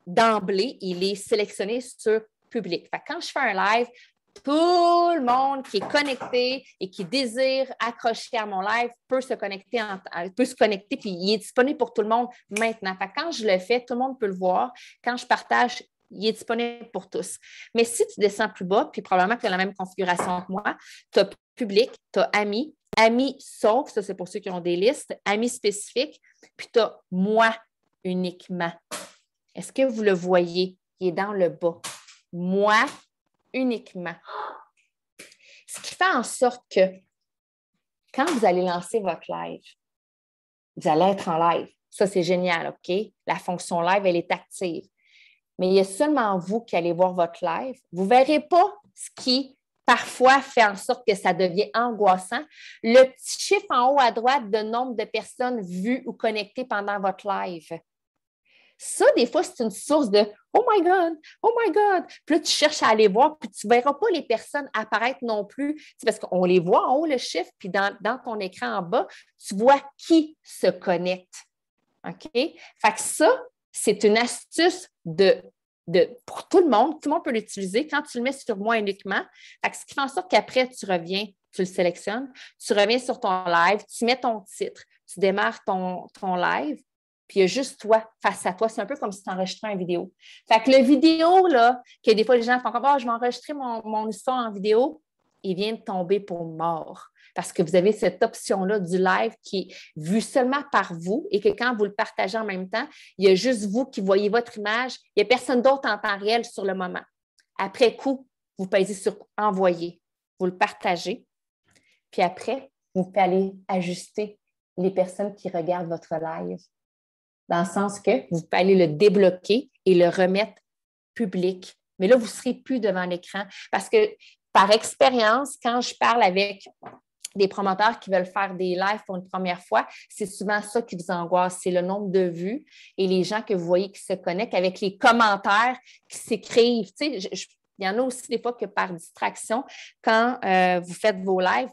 d'emblée, il est sélectionné sur public. Fait que quand je fais un live, tout le monde qui est connecté et qui désire accrocher à mon live peut se connecter puis il est disponible pour tout le monde maintenant. Fait que quand je le fais, tout le monde peut le voir. Quand je partage, il est disponible pour tous. Mais si tu descends plus bas, puis probablement que tu as la même configuration que moi, tu as public, tu as amis, amis sauf, ça c'est pour ceux qui ont des listes, amis spécifiques, puis tu as moi uniquement. Est-ce que vous le voyez? Il est dans le bas. Moi uniquement. Ce qui fait en sorte que quand vous allez lancer votre live, vous allez être en live. Ça, c'est génial, OK? La fonction live, elle est active. Mais il y a seulement vous qui allez voir votre live. Vous ne verrez pas ce qui, parfois, fait en sorte que ça devient angoissant. Le petit chiffre en haut à droite de nombre de personnes vues ou connectées pendant votre live. Ça, des fois, c'est une source de « Oh my God! Oh my God! » Puis là, tu cherches à aller voir, puis tu ne verras pas les personnes apparaître non plus. C'est parce qu'on les voit en haut, le chiffre, puis dans ton écran en bas, tu vois qui se connecte. OK? Fait que ça, c'est une astuce pour tout le monde. Tout le monde peut l'utiliser quand tu le mets sur moi uniquement. Fait que ce qui fait en sorte qu'après, tu reviens, tu le sélectionnes, tu reviens sur ton live, tu mets ton titre, tu démarres ton live, puis il y a juste toi, face à toi. C'est un peu comme si tu enregistrais une vidéo. Fait que le vidéo, là, que des fois, les gens font comme « je vais enregistrer mon histoire en vidéo », il vient de tomber pour mort. Parce que vous avez cette option-là du live qui est vue seulement par vous et que quand vous le partagez en même temps, il y a juste vous qui voyez votre image. Il n'y a personne d'autre en temps réel sur le moment. Après coup, vous pèsez sur « Envoyer ». Vous le partagez. Puis après, vous pouvez aller ajuster les personnes qui regardent votre live. Dans le sens que vous pouvez aller le débloquer et le remettre public. Mais là, vous ne serez plus devant l'écran. Parce que par expérience, quand je parle avec des promoteurs qui veulent faire des lives pour une première fois, c'est souvent ça qui vous angoisse, c'est le nombre de vues et les gens que vous voyez qui se connectent avec les commentaires qui s'écrivent. Tu sais, il y en a aussi des fois que par distraction, quand vous faites vos lives,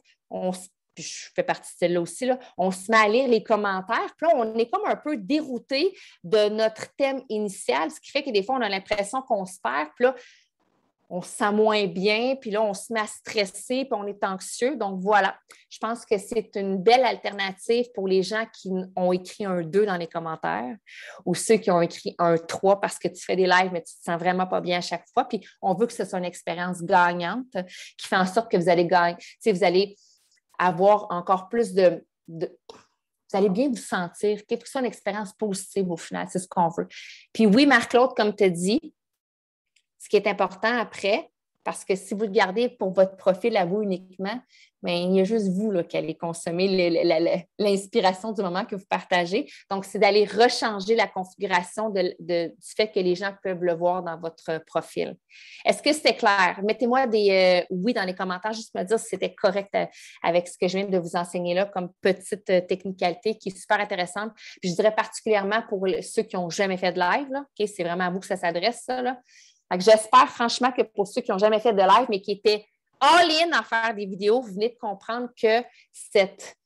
puis je fais partie de celle-là aussi, là, on se met à lire les commentaires, puis là, on est comme un peu dérouté de notre thème initial, ce qui fait que des fois, on a l'impression qu'on se perd, puis là, on se sent moins bien, puis là, on se met à stresser, puis on est anxieux. Donc, voilà, je pense que c'est une belle alternative pour les gens qui ont écrit un 2 dans les commentaires ou ceux qui ont écrit un 3 parce que tu fais des lives, mais tu ne te sens vraiment pas bien à chaque fois. Puis, on veut que ce soit une expérience gagnante qui fait en sorte que vous allez gagner. Tu sais, vous allez avoir encore plus vous allez bien vous sentir, que ce soit une expérience positive au final, c'est ce qu'on veut. Puis oui, Marc-Claude, comme tu as dit, ce qui est important après, parce que si vous le gardez pour votre profil à vous uniquement, bien, il y a juste vous là, qui allez consommer l'inspiration du moment que vous partagez. Donc, c'est d'aller rechanger la configuration du fait que les gens peuvent le voir dans votre profil. Est-ce que c'était clair? Mettez-moi des oui dans les commentaires, juste me dire si c'était correct avec ce que je viens de vous enseigner là comme petite technicalité qui est super intéressante. Puis, je dirais particulièrement pour ceux qui n'ont jamais fait de live, là, okay? C'est vraiment à vous que ça s'adresse, ça, là. J'espère franchement que pour ceux qui n'ont jamais fait de live, mais qui étaient all-in à faire des vidéos, vous venez de comprendre que cet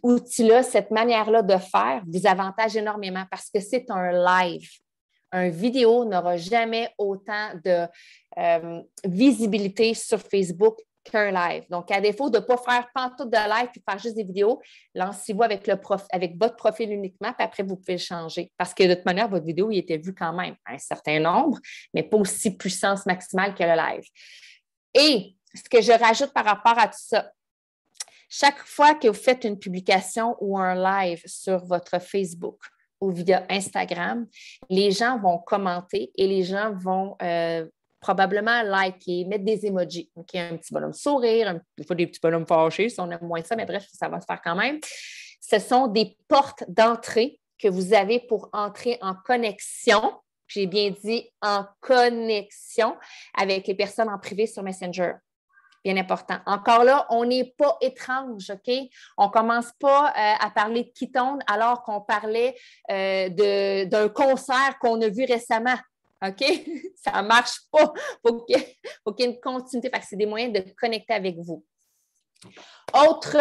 outil-là, cette manière-là de faire vous avantage énormément parce que c'est un live. Un vidéo n'aura jamais autant de visibilité sur Facebook qu'un live. Donc, à défaut de ne pas faire pantoute de live et faire juste des vidéos, lancez-vous avec votre profil uniquement, puis après, vous pouvez le changer. Parce que de toute manière, votre vidéo, il était vu quand même à un certain nombre, mais pas aussi puissance maximale que le live. Et ce que je rajoute par rapport à tout ça, chaque fois que vous faites une publication ou un live sur votre Facebook ou via Instagram, les gens vont commenter et les gens vont probablement liker, mettre des emojis. Donc, un petit bonhomme sourire, des fois des petits bonhommes fâchés, si on aime moins ça, mais bref, ça va se faire quand même. Ce sont des portes d'entrée que vous avez pour entrer en connexion, j'ai bien dit en connexion avec les personnes en privé sur Messenger. Bien important. Encore là, on n'est pas étrange, OK? On ne commence pas à parler de Ketone alors qu'on parlait d'un concert qu'on a vu récemment. OK? Ça ne marche pas. Il faut qu'il y ait une continuité. Fait que c'est des moyens de connecter avec vous. Autre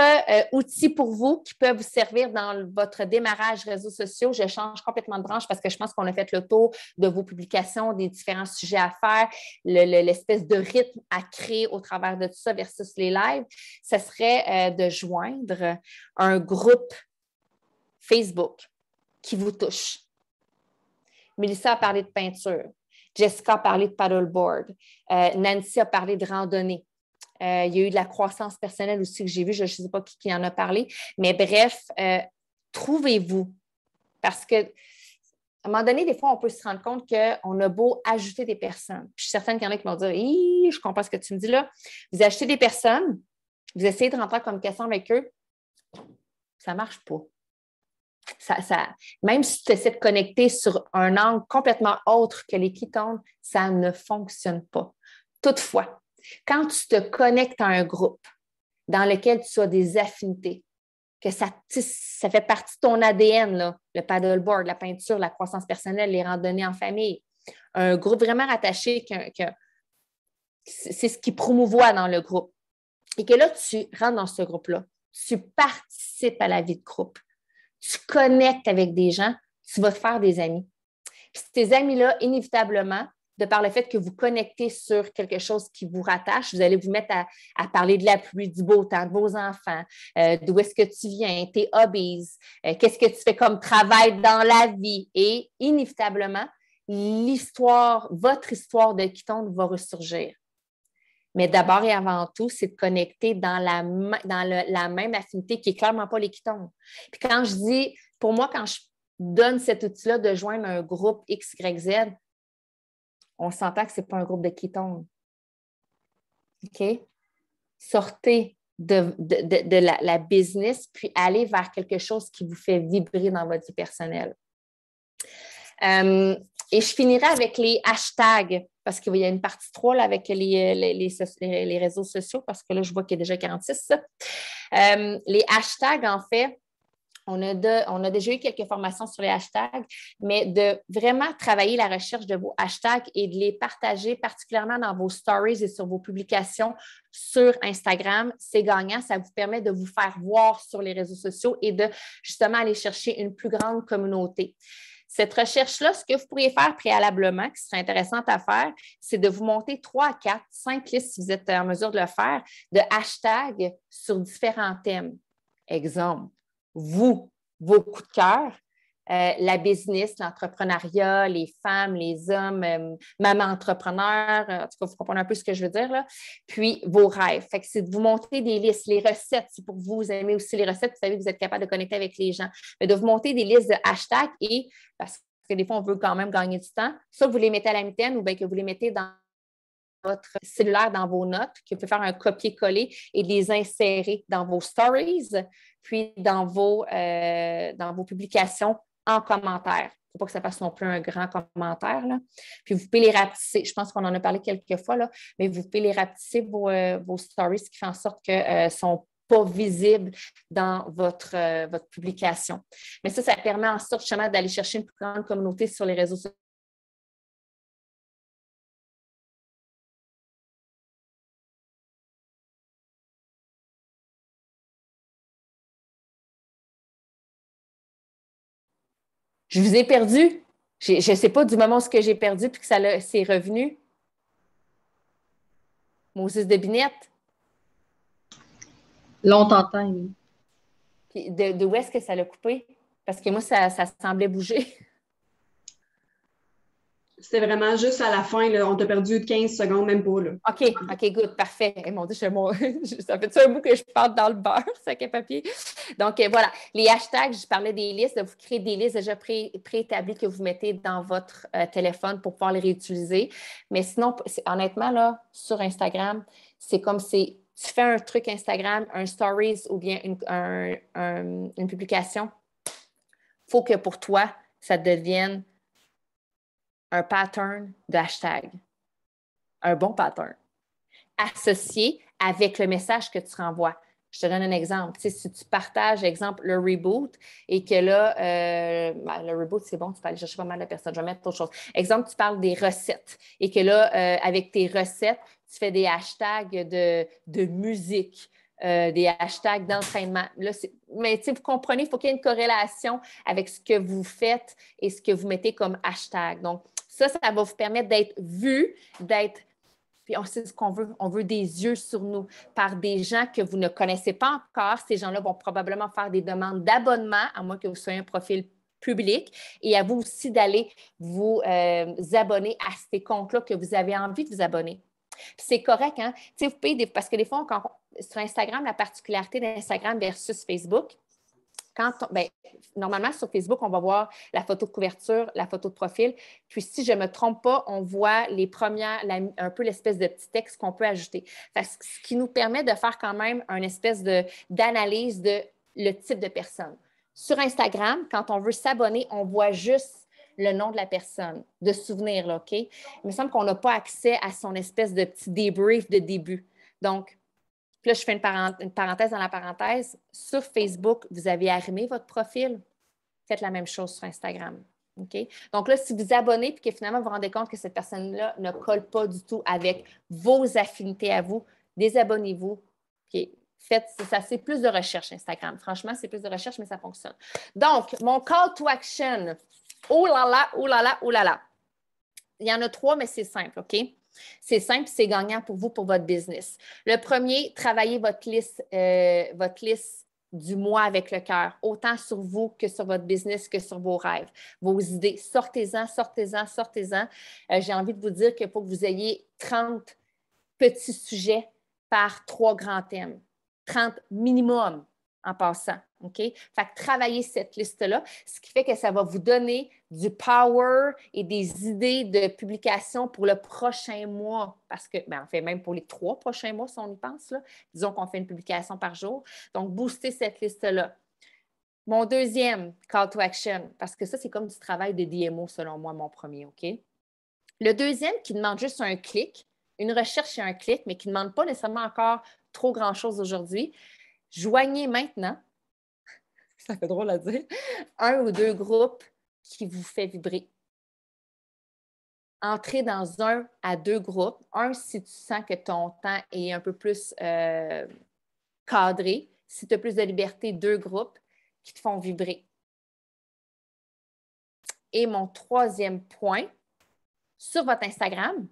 outil pour vous qui peut vous servir dans votre démarrage réseaux sociaux, je change complètement de branche parce que je pense qu'on a fait le tour de vos publications, des différents sujets à faire, l'espèce de rythme à créer au travers de tout ça versus les lives, ce serait de joindre un groupe Facebook qui vous touche. Mélissa a parlé de peinture, Jessica a parlé de paddleboard, Nancy a parlé de randonnée. Il y a eu de la croissance personnelle aussi que j'ai vu, je ne sais pas qui en a parlé, mais bref, trouvez-vous. Parce que, à un moment donné, des fois, on peut se rendre compte qu'on a beau ajouter des personnes. Puis je suis certaine qu'il y en a qui vont dire je comprends ce que tu me dis là. Vous achetez des personnes, vous essayez de rentrer en communication avec eux, ça ne marche pas. Même si tu essaies de connecter sur un angle complètement autre que les Ketones, ça ne fonctionne pas. Toutefois, quand tu te connectes à un groupe dans lequel tu as des affinités, que ça fait partie de ton ADN, là, le paddleboard, la peinture, la croissance personnelle, les randonnées en famille, un groupe vraiment rattaché, c'est ce qui promouvoit dans le groupe. Et que là, tu rentres dans ce groupe-là, tu participes à la vie de groupe, tu connectes avec des gens, tu vas te faire des amis. Puis ces amis-là, inévitablement, de par le fait que vous connectez sur quelque chose qui vous rattache, vous allez vous mettre à parler de la pluie, du beau temps, de vos enfants, d'où est-ce que tu viens, tes hobbies, qu'est-ce que tu fais comme travail dans la vie. Et inévitablement, votre histoire de Ketone va ressurgir. Mais d'abord et avant tout, c'est de connecter dans la même affinité qui n'est clairement pas les ketone. Puis quand je dis, pour moi, quand je donne cet outil-là de joindre un groupe X, Y, Z, on s'entend que ce n'est pas un groupe de ketone. OK? Sortez de la business, puis allez vers quelque chose qui vous fait vibrer dans votre vie personnelle. Et je finirai avec les hashtags, parce qu'il y a une partie 3 là, avec les réseaux sociaux, parce que là, je vois qu'il y a déjà 46. Les hashtags, en fait, on a déjà eu quelques formations sur les hashtags, mais de vraiment travailler la recherche de vos hashtags et de les partager particulièrement dans vos stories et sur vos publications sur Instagram, c'est gagnant. Ça vous permet de vous faire voir sur les réseaux sociaux et de justement aller chercher une plus grande communauté. Cette recherche-là, ce que vous pourriez faire préalablement, qui serait intéressante à faire, c'est de vous monter 3, 4, 5 listes, si vous êtes en mesure de le faire, de hashtags sur différents thèmes. Exemple, vous, vos coups de cœur, la business, l'entrepreneuriat, les femmes, les hommes, maman entrepreneur, en tout cas, vous comprenez un peu ce que je veux dire, là. Puis, vos rêves. Fait que c'est de vous monter des listes, les recettes, c'est pour vous aimez aussi les recettes, vous savez que vous êtes capable de connecter avec les gens. Mais de vous monter des listes de hashtags et, parce que des fois, on veut quand même gagner du temps, soit vous les mettez à la mitaine ou bien que vous les mettez dans votre cellulaire, dans vos notes, que vous pouvez faire un copier-coller et les insérer dans vos stories, puis dans vos publications en commentaire. Il ne faut pas que ça fasse non plus un grand commentaire, là. Puis vous pouvez les rapetisser. Je pense qu'on en a parlé quelques fois, là, mais vous pouvez les rapetisser, vos stories, ce qui fait en sorte que sont pas visibles dans votre publication. Mais ça permet en sorte justement d'aller chercher une plus grande communauté sur les réseaux sociaux. Je vous ai perdu. Je ne sais pas du moment où j'ai perdu puis que c'est revenu. Moses de Binette. Là, on t'entend. De où est-ce que ça l'a coupé? Parce que moi, ça semblait bouger. C'était vraiment juste à la fin, là, on t'a perdu 15 secondes, même pas. Là. OK, good, parfait. Eh, mon Dieu, ça fait un bout que je parle dans le beurre, sac à papier. Donc, voilà, les hashtags, je parlais des listes, de vous créer des listes déjà préétablies que vous mettez dans votre téléphone pour pouvoir les réutiliser. Mais sinon, honnêtement, là, sur Instagram, c'est comme si tu fais un truc Instagram, un stories ou bien une publication, il faut que pour toi, ça devienne un pattern de hashtag. Un bon pattern, associé avec le message que tu renvoies. Je te donne un exemple. Tu sais, si tu partages, exemple, le reboot et que là, le reboot, c'est bon, tu peux aller chercher pas mal de personnes. Je vais mettre autre chose. Exemple, tu parles des recettes et que là, avec tes recettes, tu fais des hashtags de musique. Des hashtags d'entraînement. Là, mais vous comprenez, il faut qu'il y ait une corrélation avec ce que vous faites et ce que vous mettez comme hashtag. Donc, ça va vous permettre d'être vu, puis on sait ce qu'on veut. On veut des yeux sur nous par des gens que vous ne connaissez pas encore. Ces gens-là vont probablement faire des demandes d'abonnement, à moins que vous soyez un profil public, et à vous aussi d'aller vous abonner à ces comptes-là que vous avez envie de vous abonner. Puis c'est correct, hein? Vous pouvez, parce que des fois, sur Instagram, la particularité d'Instagram versus Facebook, normalement, sur Facebook, on va voir la photo de couverture, la photo de profil. Puis, si je ne me trompe pas, on voit les premières, un peu l'espèce de petit texte qu'on peut ajouter. Ce qui nous permet de faire quand même une espèce d'analyse de le type de personne. Sur Instagram, quand on veut s'abonner, on voit juste le nom de la personne, de souvenir, là, OK? Il me semble qu'on n'a pas accès à son espèce de petit débrief de début. Donc, là, je fais une parenthèse dans la parenthèse. Sur Facebook, vous avez arrimé votre profil. Faites la même chose sur Instagram. OK? Donc là, si vous abonnez et que finalement vous vous rendez compte que cette personne-là ne colle pas du tout avec vos affinités à vous, désabonnez-vous. OK? Faites ça, c'est plus de recherche Instagram. Franchement, c'est plus de recherche, mais ça fonctionne. Donc, mon call to action. Oh là là, oh là là, oh là là. Il y en a 3, mais c'est simple, OK? C'est simple, c'est gagnant pour vous, pour votre business. Le premier, travaillez votre liste du mois avec le cœur, autant sur vous que sur votre business, que sur vos rêves, vos idées. Sortez-en, sortez-en, sortez-en. J'ai envie de vous dire qu'il faut que vous ayez 30 petits sujets par 3 grands thèmes. 30 minimum en passant. OK? Fait que travaillez cette liste-là, ce qui fait que ça va vous donner du power et des idées de publication pour le prochain mois. Parce que, on fait même pour les 3 prochains mois, si on y pense, là. Disons qu'on fait une publication par jour. Donc, boostez cette liste-là. Mon deuxième call to action, parce que ça, c'est comme du travail de DMO, selon moi, mon premier, OK? Le deuxième qui demande juste un clic, une recherche et un clic, mais qui ne demande pas nécessairement encore trop grand-chose aujourd'hui. Joignez maintenant, ça fait drôle à dire, 1 ou 2 groupes qui vous fait vibrer. Entrez dans 1 à 2 groupes. Un, si tu sens que ton temps est un peu plus cadré. Si tu as plus de liberté, 2 groupes qui te font vibrer. Et mon troisième point, sur votre Instagram,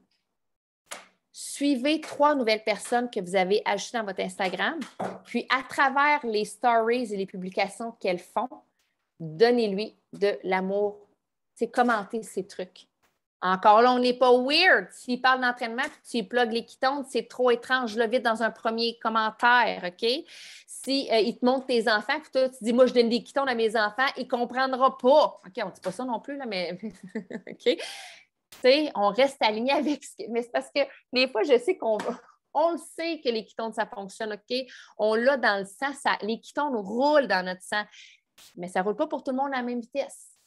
suivez 3 nouvelles personnes que vous avez ajoutées dans votre Instagram. Puis, à travers les stories et les publications qu'elles font, donnez-lui de l'amour. Commentez ces trucs. Encore là, on n'est pas weird. S'il parle d'entraînement puis tu plugues les ketones, c'est trop étrange. Je le vite dans un premier commentaire, OK? Si il te montre tes enfants puis toi, tu dis, moi, je donne des ketones à mes enfants, il ne comprendra pas. OK, on ne dit pas ça non plus, là, mais OK? On reste aligné avec ce que... Mais c'est parce que des fois, je sais on le sait que les ketones, ça fonctionne, OK? On l'a dans le sang, les ketones roulent dans notre sang, mais ça ne roule pas pour tout le monde à la même vitesse.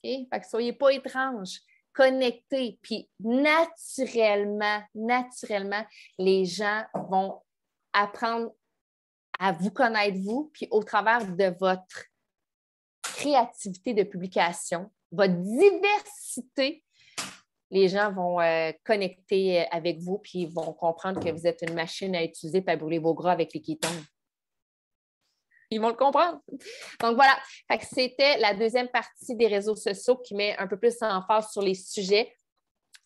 OK? Fait que soyez pas étranges. Connectés, puis naturellement, les gens vont apprendre à vous connaître, vous, puis au travers de votre créativité de publication, votre diversité, les gens vont connecter avec vous puis ils vont comprendre que vous êtes une machine à utiliser pour brûler vos gras avec les kétones. Ils vont le comprendre. Donc, voilà. C'était la deuxième partie des réseaux sociaux qui met un peu plus en phase sur les sujets.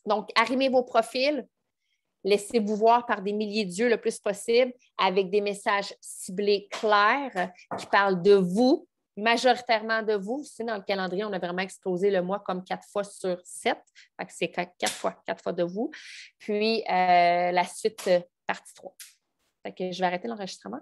Donc, arrimez vos profils. Laissez-vous voir par des milliers d'yeux le plus possible avec des messages ciblés clairs qui parlent de vous, majoritairement de vous. Dans le calendrier, on a vraiment explosé le mois comme 4 fois sur 7. Fait que c'est 4 fois de vous. Puis, la suite, partie 3. Fait que je vais arrêter l'enregistrement.